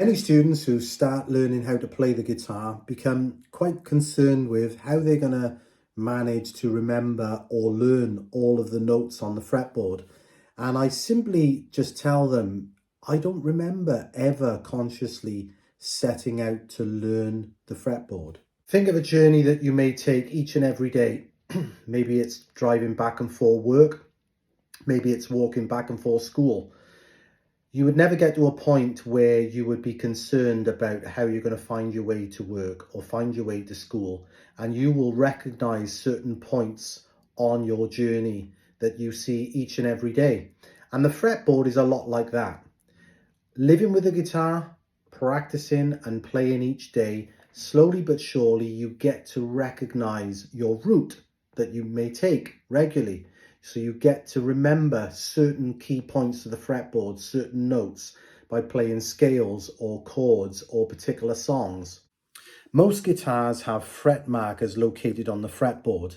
Many students who start learning how to play the guitar become quite concerned with how they're going to manage to remember or learn all of the notes on the fretboard. And I simply just tell them, I don't remember ever consciously setting out to learn the fretboard. Think of a journey that you may take each and every day. Maybe it's driving back and forth work. Maybe it's walking back and forth school. You would never get to a point where you would be concerned about how you're going to find your way to work or find your way to school. And you will recognize certain points on your journey that you see each and every day. And the fretboard is a lot like that. Living with a guitar, practicing and playing each day, slowly but surely you get to recognize your route that you may take regularly. So you get to remember certain key points of the fretboard, certain notes, by playing scales or chords or particular songs. Most guitars have fret markers located on the fretboard.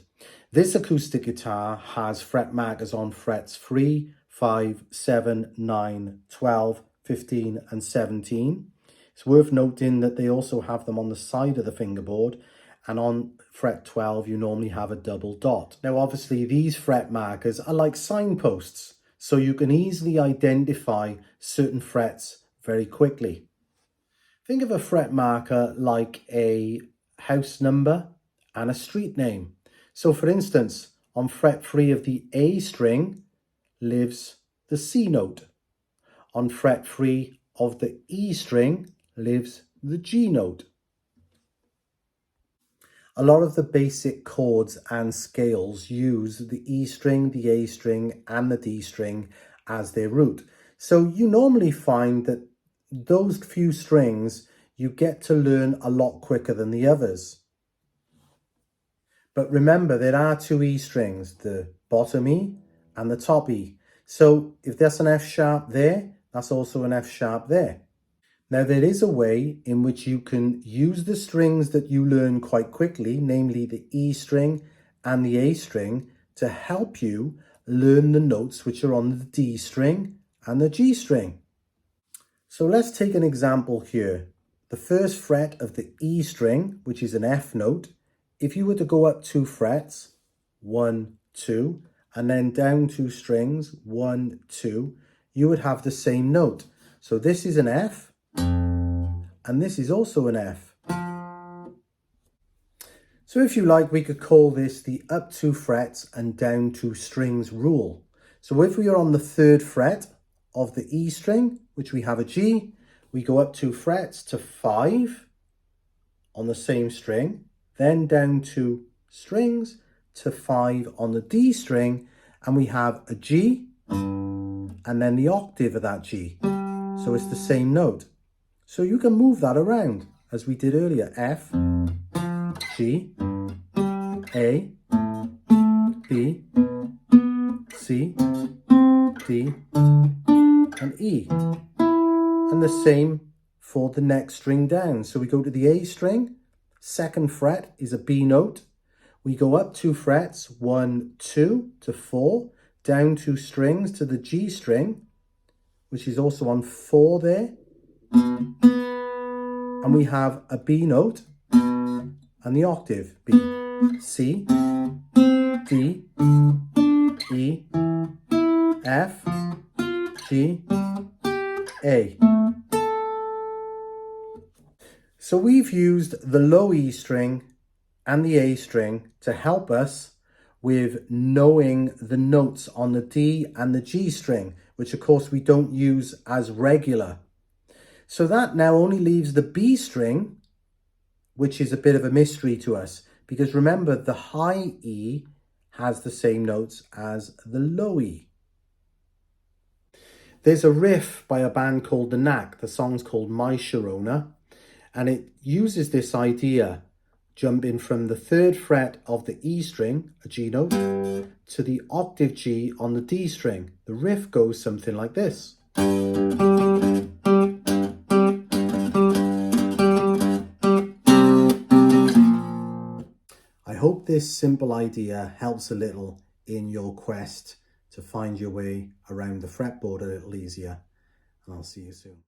This acoustic guitar has fret markers on frets 3, 5, 7, 9, 12, 15 and 17. It's worth noting that they also have them on the side of the fingerboard, and on fret 12 you normally have a double dot. Now obviously these fret markers are like signposts, so you can easily identify certain frets very quickly. Think of a fret marker like a house number and a street name. So for instance, on fret 3 of the A string lives the C note. On fret 3 of the E string lives the G note. A lot of the basic chords and scales use the E string, the A string and the D string as their root. So you normally find that those few strings you get to learn a lot quicker than the others. But remember, there are two E strings, the bottom E and the top E. So if that's an F sharp there, that's also an F sharp there. Now there is a way in which you can use the strings that you learn quite quickly, namely the E string and the A string, to help you learn the notes which are on the D string and the G string. So let's take an example here. The first fret of the E string, which is an F note, if you were to go up 2 frets, 1, 2, and then down 2 strings, 1, 2, you would have the same note. So this is an F, and this is also an F. So if you like, we could call this the up 2 frets and down 2 strings rule. So if we are on the 3rd fret of the E string, which we have a G, we go up 2 frets to 5 on the same string, then down 2 strings to 5 on the D string, and we have a G and then the octave of that G. So it's the same note. So you can move that around as we did earlier. F, G, A, B, C, D, and E. And the same for the next string down. So we go to the A string, 2nd fret is a B note. We go up 2 frets, 1, 2 to 4, down 2 strings to the G string, which is also on 4 there. And we have a B note and the octave B, C, D, E, F, G, A. So we've used the low E string and the A string to help us with knowing the notes on the D and the G string, which of course we don't use as regular. So that now only leaves the B string, which is a bit of a mystery to us, because remember the high E has the same notes as the low E. There's a riff by a band called The Knack. The song's called My Sharona, and it uses this idea, jumping from the 3rd fret of the E string, a G note, to the octave G on the D string. The riff goes something like this. I hope this simple idea helps a little in your quest to find your way around the fretboard a little easier, and I'll see you soon.